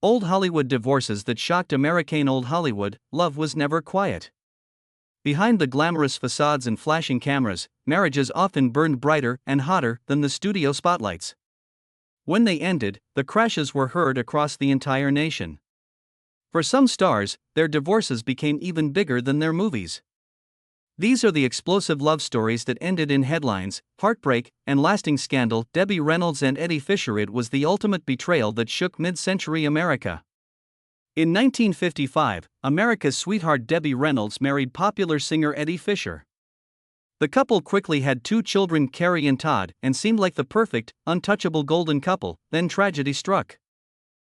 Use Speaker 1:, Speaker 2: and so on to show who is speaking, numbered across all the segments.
Speaker 1: Old Hollywood divorces that shocked American Old Hollywood. Love was never quiet. Behind the glamorous facades and flashing cameras, marriages often burned brighter and hotter than the studio spotlights. When they ended, the crashes were heard across the entire nation. For some stars, their divorces became even bigger than their movies. These are the explosive love stories that ended in headlines, heartbreak, and lasting scandal. Debbie Reynolds and Eddie Fisher. It was the ultimate betrayal that shook mid-century America. In 1955, America's sweetheart Debbie Reynolds married popular singer Eddie Fisher. The couple quickly had 2 children, Carrie and Todd, and seemed like the perfect, untouchable golden couple. Then tragedy struck.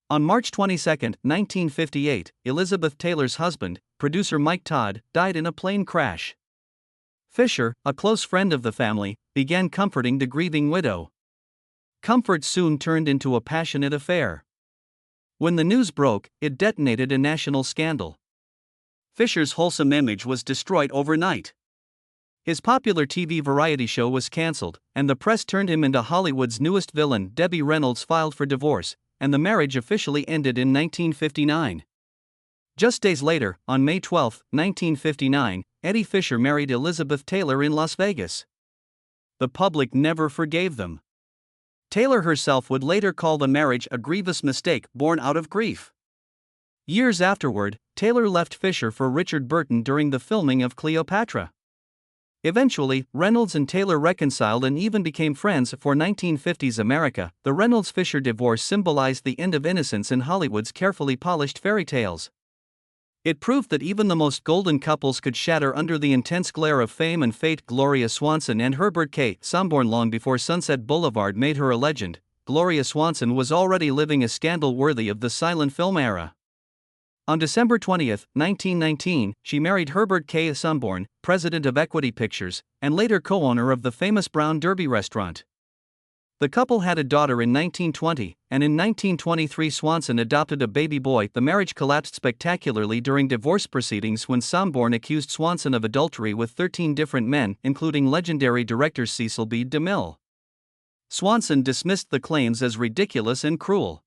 Speaker 1: On March 22, 1958, Elizabeth Taylor's husband, producer Mike Todd, died in a plane crash. Fisher, a close friend of the family, began comforting the grieving widow. Comfort soon turned into a passionate affair. When the news broke, it detonated a national scandal. Fisher's wholesome image was destroyed overnight. His popular TV variety show was canceled, and the press turned him into Hollywood's newest villain. Debbie Reynolds filed for divorce, and the marriage officially ended in 1959. Just days later, on May 12, 1959, Eddie Fisher married Elizabeth Taylor in Las Vegas. The public never forgave them. Taylor herself would later call the marriage a grievous mistake born out of grief. Years afterward, Taylor left Fisher for Richard Burton during the filming of Cleopatra. Eventually, Reynolds and Taylor reconciled and even became friends. For 1950s America, the Reynolds-Fisher divorce symbolized the end of innocence in Hollywood's carefully polished fairy tales. It proved that even the most golden couples could shatter under the intense glare of fame and fate. Gloria Swanson and Herbert K. Sanborn. Long before Sunset Boulevard made her a legend, Gloria Swanson was already living a scandal worthy of the silent film era. On December 20, 1919, she married Herbert K. Sanborn, president of Equity Pictures, and later co-owner of the famous Brown Derby restaurant. The couple had a daughter in 1920, and in 1923 Swanson adopted a baby boy. The marriage collapsed spectacularly during divorce proceedings when Sanborn accused Swanson of adultery with 13 different men, including legendary director Cecil B. DeMille. Swanson dismissed the claims as ridiculous and cruel.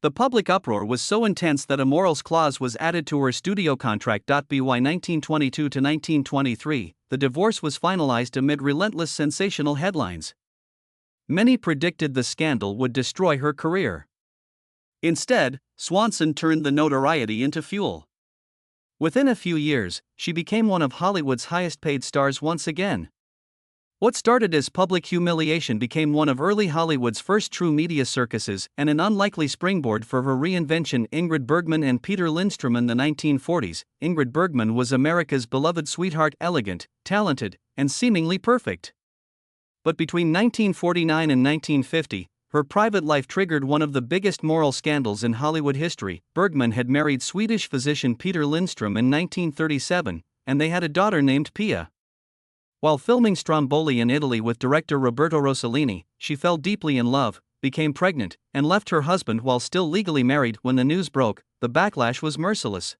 Speaker 1: The public uproar was so intense that a morals clause was added to her studio contract. By 1922 to 1923, the divorce was finalized amid relentless sensational headlines. Many predicted the scandal would destroy her career. Instead, Swanson turned the notoriety into fuel. Within a few years, she became one of Hollywood's highest-paid stars once again. What started as public humiliation became one of early Hollywood's first true media circuses and an unlikely springboard for her reinvention. Ingrid Bergman and Peter Lindstrom. In the 1940s, Ingrid Bergman was America's beloved sweetheart, elegant, talented, and seemingly perfect. But between 1949 and 1950, her private life triggered one of the biggest moral scandals in Hollywood history. Bergman had married Swedish physician Peter Lindstrom in 1937, and they had a daughter named Pia. While filming Stromboli in Italy with director Roberto Rossellini, she fell deeply in love, became pregnant, and left her husband while still legally married. When the news broke, the backlash was merciless.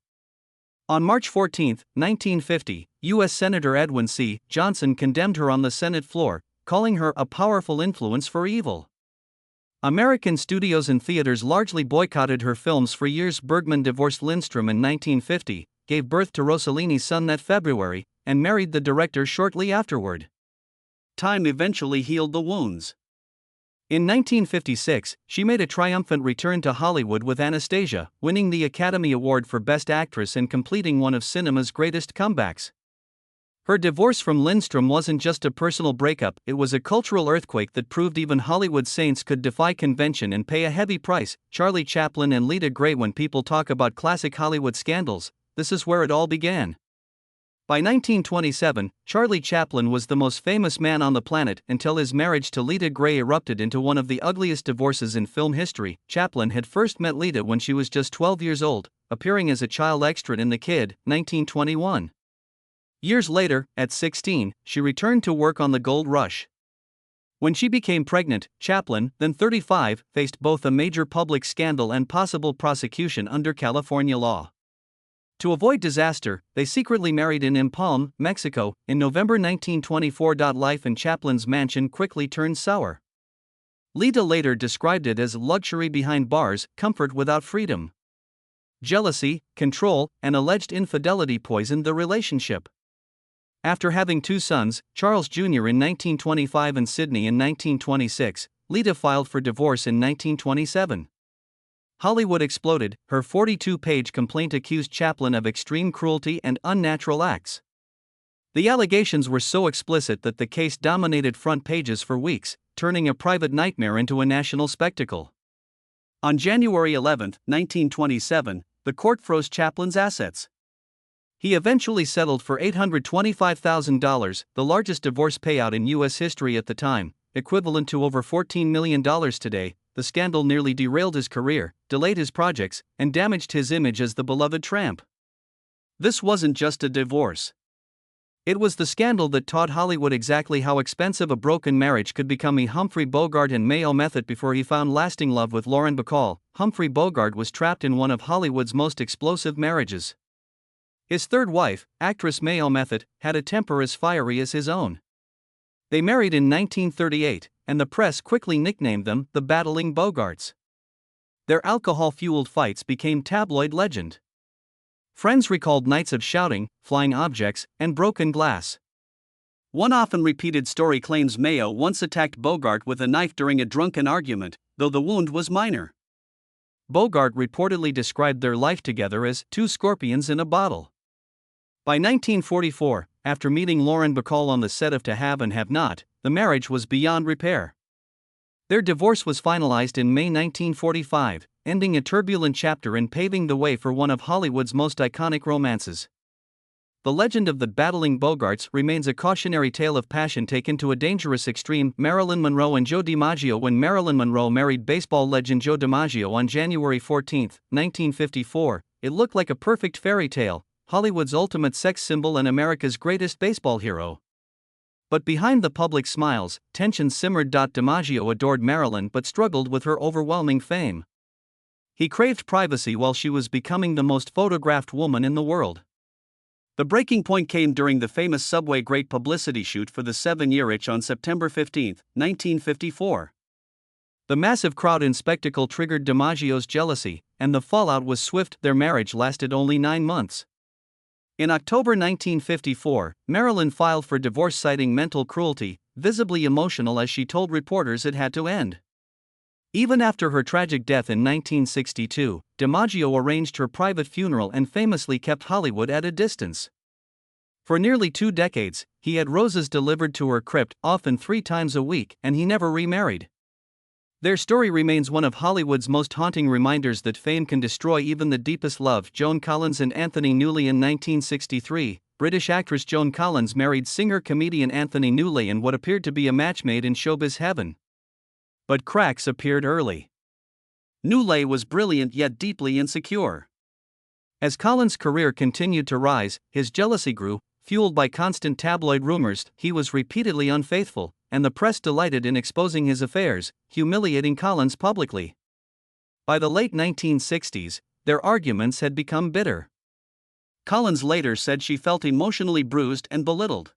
Speaker 1: On March 14, 1950, U.S. Senator Edwin C. Johnson condemned her on the Senate floor, calling her a powerful influence for evil. American studios and theaters largely boycotted her films for years. Bergman divorced Lindstrom in 1950, gave birth to Rossellini's son that February, and married the director shortly afterward. Time eventually healed the wounds. In 1956, she made a triumphant return to Hollywood with Anastasia, winning the Academy Award for Best Actress and completing one of cinema's greatest comebacks. Her divorce from Lindstrom wasn't just a personal breakup, it was a cultural earthquake that proved even Hollywood saints could defy convention and pay a heavy price. Charlie Chaplin and Lita Grey. When people talk about classic Hollywood scandals, this is where it all began. By 1927, Charlie Chaplin was the most famous man on the planet until his marriage to Lita Grey erupted into one of the ugliest divorces in film history. Chaplin had first met Lita when she was just 12 years old, appearing as a child extra in The Kid, 1921. Years later, at 16, she returned to work on The Gold Rush. When she became pregnant, Chaplin, then 35, faced both a major public scandal and possible prosecution under California law. To avoid disaster, they secretly married in Empalme, Mexico, in November 1924. Life in Chaplin's mansion quickly turned sour. Lita later described it as luxury behind bars, comfort without freedom. Jealousy, control, and alleged infidelity poisoned the relationship. After having two sons, Charles Jr. in 1925 and Sidney in 1926, Lita filed for divorce in 1927. Hollywood exploded. Her 42-page complaint accused Chaplin of extreme cruelty and unnatural acts. The allegations were so explicit that the case dominated front pages for weeks, turning a private nightmare into a national spectacle. On January 11, 1927, the court froze Chaplin's assets. He eventually settled for $825,000, the largest divorce payout in U.S. history at the time, equivalent to over $14 million today. The scandal nearly derailed his career, delayed his projects, and damaged his image as the beloved tramp. This wasn't just a divorce. It was the scandal that taught Hollywood exactly how expensive a broken marriage could become. Humphrey Bogart and Mayo method. Before he found lasting love with Lauren Bacall, Humphrey Bogart was trapped in one of Hollywood's most explosive marriages. His third wife, actress Mayo Method, had a temper as fiery as his own. They married in 1938, and the press quickly nicknamed them the Battling Bogarts. Their alcohol-fueled fights became tabloid legend. Friends recalled nights of shouting, flying objects, and broken glass. One often repeated story claims Mayo once attacked Bogart with a knife during a drunken argument, though the wound was minor. Bogart reportedly described their life together as two scorpions in a bottle. By 1944, after meeting Lauren Bacall on the set of To Have and Have Not, the marriage was beyond repair. Their divorce was finalized in May 1945, ending a turbulent chapter and paving the way for one of Hollywood's most iconic romances. The legend of the Battling Bogarts remains a cautionary tale of passion taken to a dangerous extreme. Marilyn Monroe and Joe DiMaggio. When Marilyn Monroe married baseball legend Joe DiMaggio on January 14, 1954, it looked like a perfect fairy tale, Hollywood's ultimate sex symbol and America's greatest baseball hero. But behind the public smiles, tension simmered. DiMaggio adored Marilyn but struggled with her overwhelming fame. He craved privacy while she was becoming the most photographed woman in the world. The breaking point came during the famous Subway Great publicity shoot for the 7-year itch on September 15, 1954. The massive crowd and spectacle triggered DiMaggio's jealousy, and the fallout was swift. Their marriage lasted only 9 months. In October 1954, Marilyn filed for divorce citing mental cruelty, visibly emotional as she told reporters it had to end. Even after her tragic death in 1962, DiMaggio arranged her private funeral and famously kept Hollywood at a distance. For nearly 2 decades, he had roses delivered to her crypt, often 3 times a week, and he never remarried. Their story remains one of Hollywood's most haunting reminders that fame can destroy even the deepest love. Joan Collins and Anthony Newley. In 1963, British actress Joan Collins married singer-comedian Anthony Newley in what appeared to be a match made in showbiz heaven. But cracks appeared early. Newley was brilliant yet deeply insecure. As Collins' career continued to rise, his jealousy grew, fueled by constant tabloid rumors. He was repeatedly unfaithful, and the press delighted in exposing his affairs, humiliating Collins publicly. By the late 1960s, their arguments had become bitter. Collins later said she felt emotionally bruised and belittled.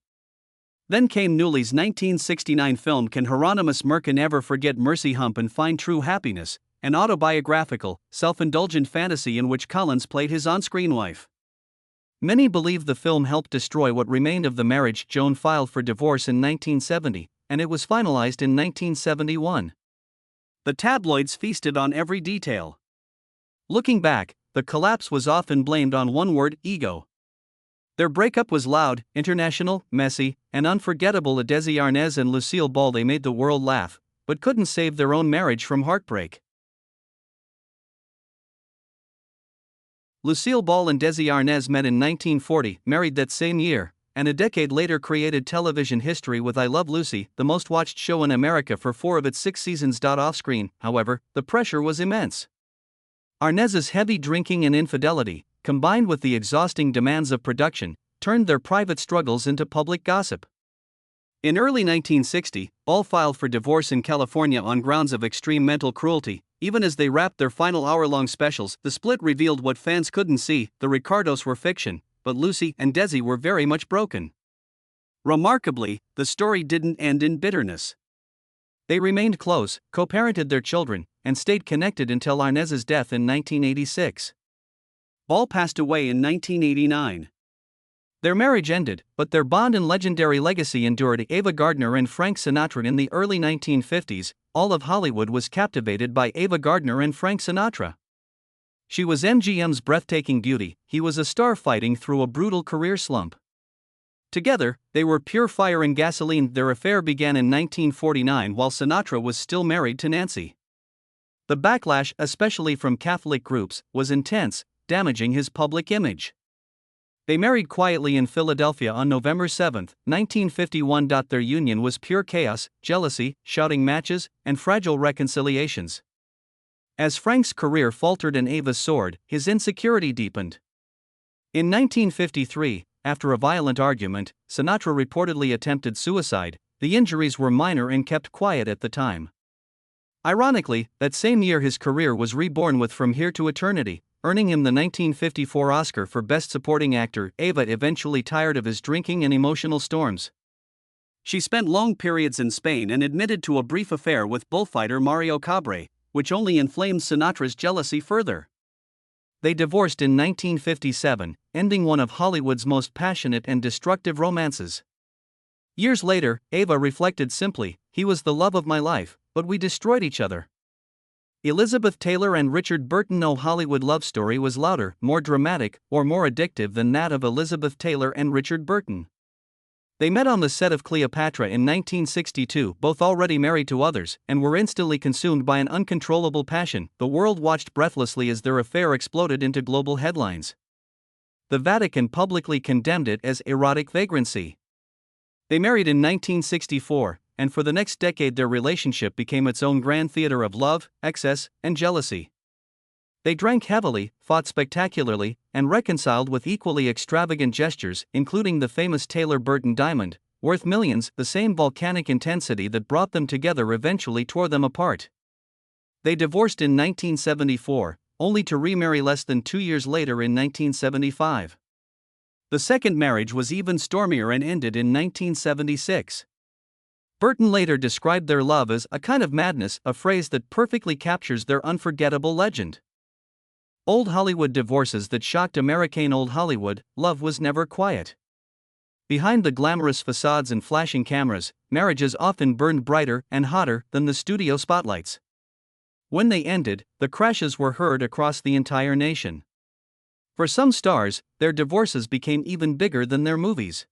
Speaker 1: Then came Newley's 1969 film Can Hieronymus Merkin Ever Forget Mercy Hump and Find True Happiness, an autobiographical, self-indulgent fantasy in which Collins played his on-screen wife. Many believe the film helped destroy what remained of the marriage. Joan filed for divorce in 1970, and it was finalized in 1971. The tabloids feasted on every detail. Looking back, the collapse was often blamed on one word: ego. Their breakup was loud, international, messy, and unforgettable. Desi Arnaz and Lucille Ball. They made the world laugh, but couldn't save their own marriage from heartbreak. Lucille Ball and Desi Arnaz met in 1940, married that same year, and a decade later created television history with I Love Lucy, the most watched show in America for 4 of its 6 seasons. Off-screen, however, the pressure was immense. Arnaz's heavy drinking and infidelity, combined with the exhausting demands of production, turned their private struggles into public gossip. In early 1960, Ball filed for divorce in California on grounds of extreme mental cruelty. Even as they wrapped their final hour-long specials, the split revealed what fans couldn't see: the Ricardos were fiction, but Lucy and Desi were very much broken. Remarkably, the story didn't end in bitterness. They remained close, co-parented their children, and stayed connected until Inez's death in 1986. Ball passed away in 1989. Their marriage ended, but their bond and legendary legacy endured. Ava Gardner and Frank Sinatra. In the early 1950s, all of Hollywood was captivated by Ava Gardner and Frank Sinatra. She was MGM's breathtaking beauty, he was a star fighting through a brutal career slump. Together, they were pure fire and gasoline. Their affair began in 1949 while Sinatra was still married to Nancy. The backlash, especially from Catholic groups, was intense, damaging his public image. They married quietly in Philadelphia on November 7, 1951. Their union was pure chaos, jealousy, shouting matches, and fragile reconciliations. As Frank's career faltered and Ava's soared, his insecurity deepened. In 1953, after a violent argument, Sinatra reportedly attempted suicide. The injuries were minor and kept quiet at the time. Ironically, that same year his career was reborn with From Here to Eternity, earning him the 1954 Oscar for Best Supporting Actor. Ava eventually tired of his drinking and emotional storms. She spent long periods in Spain and admitted to a brief affair with bullfighter Mario Cabré, which only inflamed Sinatra's jealousy further. They divorced in 1957, ending one of Hollywood's most passionate and destructive romances. Years later, Ava reflected simply, "He was the love of my life, but we destroyed each other." Elizabeth Taylor and Richard Burton. No Hollywood love story was louder, more dramatic, or more addictive than that of Elizabeth Taylor and Richard Burton. They met on the set of Cleopatra in 1962, both already married to others, and were instantly consumed by an uncontrollable passion. The world watched breathlessly as their affair exploded into global headlines. The Vatican publicly condemned it as erotic vagrancy. They married in 1964, and for the next decade their relationship became its own grand theater of love, excess, and jealousy. They drank heavily, fought spectacularly, and reconciled with equally extravagant gestures, including the famous Taylor-Burton diamond, worth millions. The same volcanic intensity that brought them together eventually tore them apart. They divorced in 1974, only to remarry less than 2 years later in 1975. The second marriage was even stormier and ended in 1976. Burton later described their love as a kind of madness, a phrase that perfectly captures their unforgettable legend. Old Hollywood divorces that shocked American. Old Hollywood, love was never quiet. Behind the glamorous facades and flashing cameras, marriages often burned brighter and hotter than the studio spotlights. When they ended, the crashes were heard across the entire nation. For some stars, their divorces became even bigger than their movies.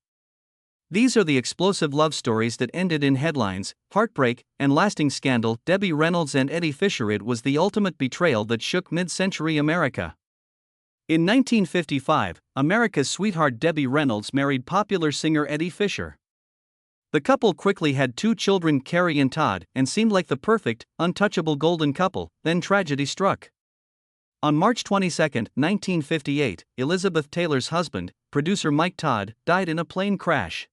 Speaker 1: These are the explosive love stories that ended in headlines, heartbreak, and lasting scandal. Debbie Reynolds and Eddie Fisher. It was the ultimate betrayal that shook mid-century America. In 1955, America's sweetheart Debbie Reynolds married popular singer Eddie Fisher. The couple quickly had 2 children, Carrie and Todd, and seemed like the perfect, untouchable golden couple. Then tragedy struck. On March 22, 1958, Elizabeth Taylor's husband, producer Mike Todd, died in a plane crash.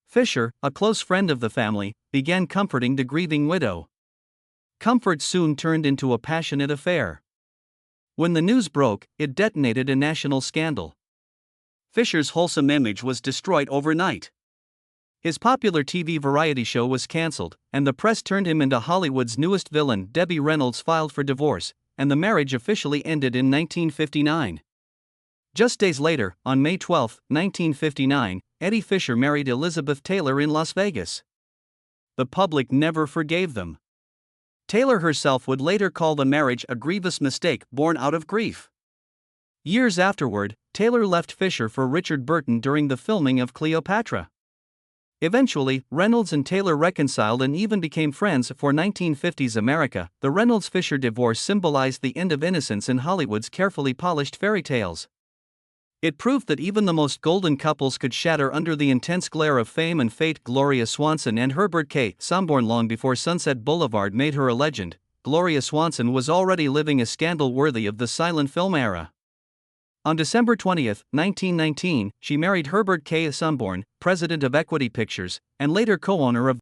Speaker 1: Fisher, a close friend of the family, began comforting the grieving widow. Comfort soon turned into a passionate affair. When the news broke, it detonated a national scandal. Fisher's wholesome image was destroyed overnight. His popular TV variety show was cancelled, and the press turned him into Hollywood's newest villain. Debbie Reynolds filed for divorce, and the marriage officially ended in 1959. Just days later, on May 12, 1959, Eddie Fisher married Elizabeth Taylor in Las Vegas. The public never forgave them. Taylor herself would later call the marriage a grievous mistake born out of grief. Years afterward, Taylor left Fisher for Richard Burton during the filming of Cleopatra. Eventually, Reynolds and Taylor reconciled and even became friends. For 1950s America, the Reynolds-Fisher divorce symbolized the end of innocence in Hollywood's carefully polished fairy tales. It proved that even the most golden couples could shatter under the intense glare of fame and fate. Gloria Swanson and Herbert K. Sanborn. Long before Sunset Boulevard made her a legend, Gloria Swanson was already living a scandal worthy of the silent film era. On December 20, 1919, she married Herbert K. Sanborn, president of Equity Pictures, and later co-owner of